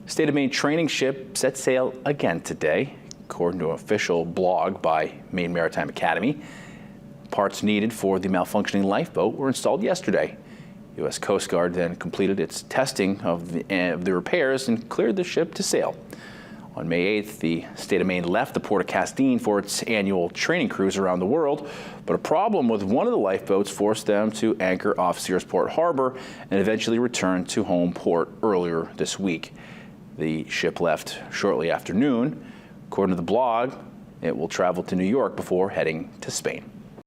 State of Maine training ship set sail again today, according to an official blog by Maine Maritime Academy. Parts needed for the malfunctioning lifeboat were installed yesterday. U.S. Coast Guard then completed its testing of the repairs and cleared the ship to sail. On May 8th, the state of Maine left the Port of Castine for its annual training cruise around the world, but a problem with one of the lifeboats forced them to anchor off Searsport Harbor and eventually return to home port earlier this week. The ship left shortly after noon. According to the blog, it will travel to New York before heading to Spain.